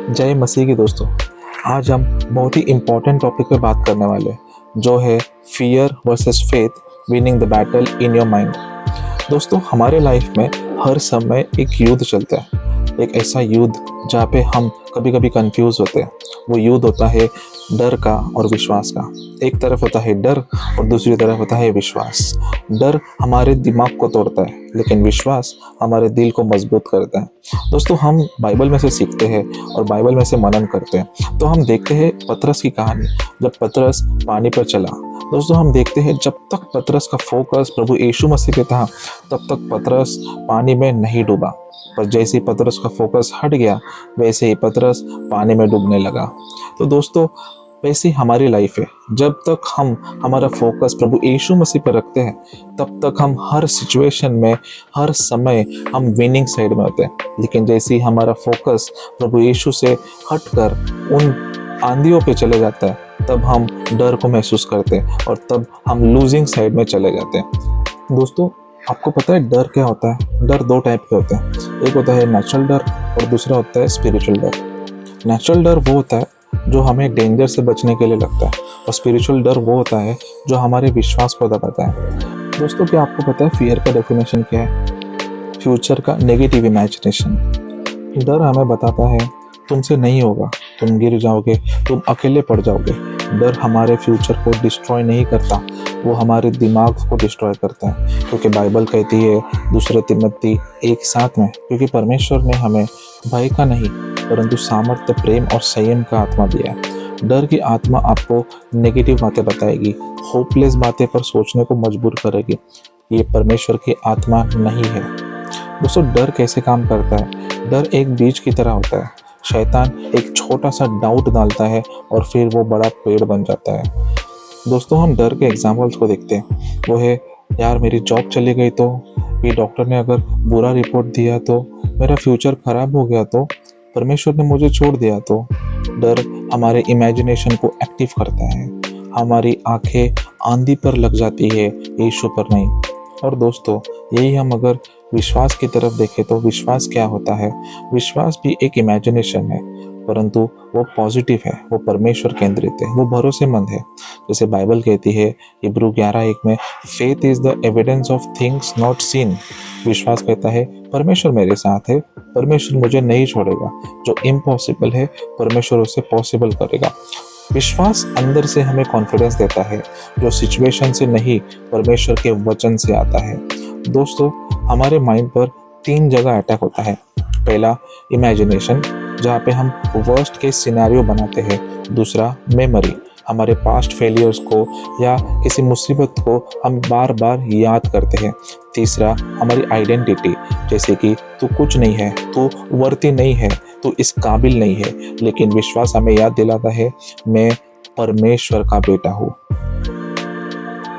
जय मसीह के दोस्तों। आज हम बहुत ही इम्पोर्टेंट टॉपिक पे बात करने वाले हैं, जो है fear versus faith winning the battle in your mind. दोस्तों, हमारे लाइफ में हर समय एक युद्ध चलता है, एक ऐसा युद्ध जहाँ पे हम कभी कभी कंफ्यूज होते हैं। वो युद्ध होता है डर का और विश्वास का। एक तरफ होता है डर और दूसरी तरफ होता है विश्वास। डर हमारे दिमाग को तोड़ता है, लेकिन विश्वास हमारे दिल को मजबूत करता है। दोस्तों, हम बाइबल में से सीखते हैं और बाइबल में से मनन करते हैं। तो हम देखते हैं पतरस की कहानी, जब पतरस पानी पर चला। दोस्तों, हम देखते हैं जब तक पतरस का फोकस प्रभु यीशु मसीह पे था, तब तक पतरस पानी में नहीं डूबा। पर जैसे ही पतरस का फोकस हट गया, वैसे ही पतरस पानी में डूबने लगा। तो दोस्तों, वैसी हमारी लाइफ है। जब तक हम हमारा फोकस प्रभु यीशु मसीह पर रखते हैं, तब तक हम हर सिचुएशन में, हर समय हम विनिंग साइड में होते हैं। लेकिन जैसे ही हमारा फोकस प्रभु यीशु से हटकर उन आंधियों पे चले जाता है, तब हम डर को महसूस करते हैं और तब हम लूजिंग साइड में चले जाते हैं। दोस्तों, आपको पता है डर क्या होता है? डर दो टाइप के होते हैं। एक होता है नेचुरल डर और दूसरा होता है स्पिरिचुअल डर। नेचुरल डर वो होता है जो हमें डेंजर से बचने के लिए लगता है, और स्पिरिचुअल डर वो होता है जो हमारे विश्वास को दबाता है। दोस्तों, क्या आपको पता है फियर का डेफिनेशन क्या है? फ्यूचर का नेगेटिव इमेजिनेशन। डर हमें बताता है तुमसे नहीं होगा, तुम गिर जाओगे, तुम अकेले पड़ जाओगे। डर हमारे फ्यूचर को डिस्ट्रॉय नहीं करता, वो हमारे दिमाग को डिस्ट्रॉय करता है। क्योंकि बाइबल कहती है दूसरे तिमोथी 1:7 में, क्योंकि परमेश्वर ने हमें भय का नहीं परंतु सामर्थ्य, प्रेम और संयम का आत्मा दिया है। डर की आत्मा आपको नेगेटिव बातें बताएगी, होपलेस बातें पर सोचने को मजबूर करेगी। ये परमेश्वर की आत्मा नहीं है। दोस्तों, डर कैसे काम करता है? डर एक बीज की तरह होता है। शैतान एक छोटा सा डाउट डालता है और फिर वो बड़ा पेड़ बन जाता है। दोस्तों, हम डर के एग्जाम्पल्स को देखते हैं। वो है, यार मेरी जॉब चली गई तो, ये डॉक्टर ने अगर बुरा रिपोर्ट दिया तो, मेरा फ्यूचर खराब हो गया तो, परमेश्वर ने मुझे छोड़ दिया तो। डर हमारे इमेजिनेशन को एक्टिव करता है। हमारी आंखें आंधी पर लग जाती है, यीशु पर नहीं। और दोस्तों, यही हम अगर विश्वास की तरफ देखें तो विश्वास क्या होता है? विश्वास भी एक इमेजिनेशन है, परंतु वो पॉजिटिव है, वो परमेश्वर केंद्रित है, वो भरोसेमंद है। जैसे बाइबल कहती है इब्रू 11:1 में, faith is the evidence of things not seen. विश्वास कहता है परमेश्वर मेरे साथ है, परमेश्वर मुझे नहीं छोड़ेगा। जो इम्पॉसिबल है, परमेश्वर उसे पॉसिबल करेगा। विश्वास अंदर से हमें कॉन्फिडेंस देता है, जो सिचुएशन से नहीं, परमेश्वर के वचन से आता है। दोस्तों, हमारे माइंड पर 3 जगह अटैक होता है। पहला, इमेजिनेशन, जहाँ पे हम वर्स्ट केस सिनेरियो बनाते हैं। दूसरा, मेमोरी, हमारे पास्ट फेलियर्स को या किसी मुसीबत को हम बार बार याद करते हैं। तीसरा, हमारी आइडेंटिटी, जैसे कि तू कुछ नहीं है, तू वर्ती नहीं है, तू इस काबिल नहीं है। लेकिन विश्वास हमें याद दिलाता है, मैं परमेश्वर का बेटा हूँ।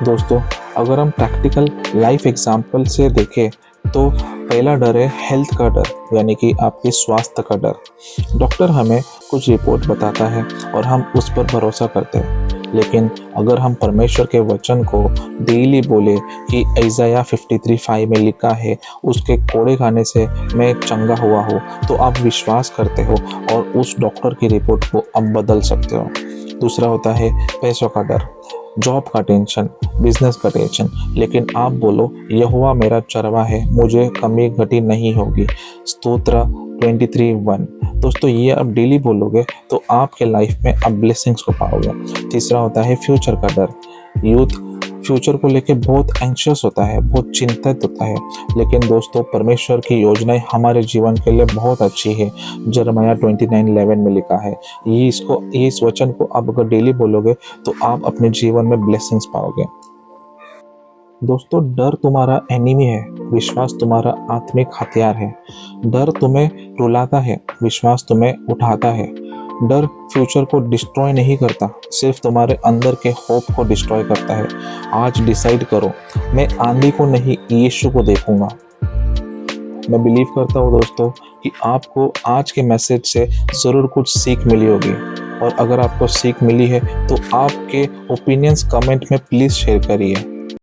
दोस्तों, अगर हम प्रैक्टिकल लाइफ एग्जाम्पल से देखें तो पहला डर है हेल्थ का डर, यानी कि आपके स्वास्थ्य का डर। डॉक्टर हमें कुछ रिपोर्ट बताता है और हम उस पर भरोसा करते हैं। लेकिन अगर हम परमेश्वर के वचन को डेली बोले कि इज़ाया 53:5 में लिखा है, उसके कोड़े खाने से मैं चंगा हुआ हूँ, तो आप विश्वास करते हो और उस डॉक्टर की रिपोर्ट को आप बदल सकते हो। दूसरा होता है पैसों का डर, जॉब का टेंशन, बिजनेस का टेंशन। लेकिन आप बोलो, यहोवा मेरा चरवा है, मुझे कमी घटी नहीं होगी। स्तोत्र 23:1। दोस्तों, ये आप डेली बोलोगे तो आपके लाइफ में आप ब्लेसिंग्स को पाओगे। तीसरा होता है फ्यूचर का डर। यूथ फ्यूचर को लेके बहुत एंशियस होता है, बहुत चिंतित होता है। लेकिन दोस्तों, परमेश्वर की योजनाएं हमारे जीवन के लिए बहुत अच्छी है। यिर्मयाह 29:11 में लिखा है। इस वचन को आप अगर डेली बोलोगे तो आप अपने जीवन में ब्लेसिंग्स पाओगे। दोस्तों, डर तुम्हारा एनिमी है, विश्वास तुम्हारा आत्मिक हथियार है। डर तुम्हें रुलाता है, विश्वास तुम्हें उठाता है। डर फ्यूचर को डिस्ट्रॉय नहीं करता, सिर्फ तुम्हारे अंदर के होप को डिस्ट्रॉय करता है। आज डिसाइड करो, मैं आंधी को नहीं, यीशु को देखूंगा। मैं बिलीव करता हूँ दोस्तों कि आपको आज के मैसेज से ज़रूर कुछ सीख मिली होगी। और अगर आपको सीख मिली है तो आपके ओपिनियंस कमेंट में प्लीज़ शेयर करिए।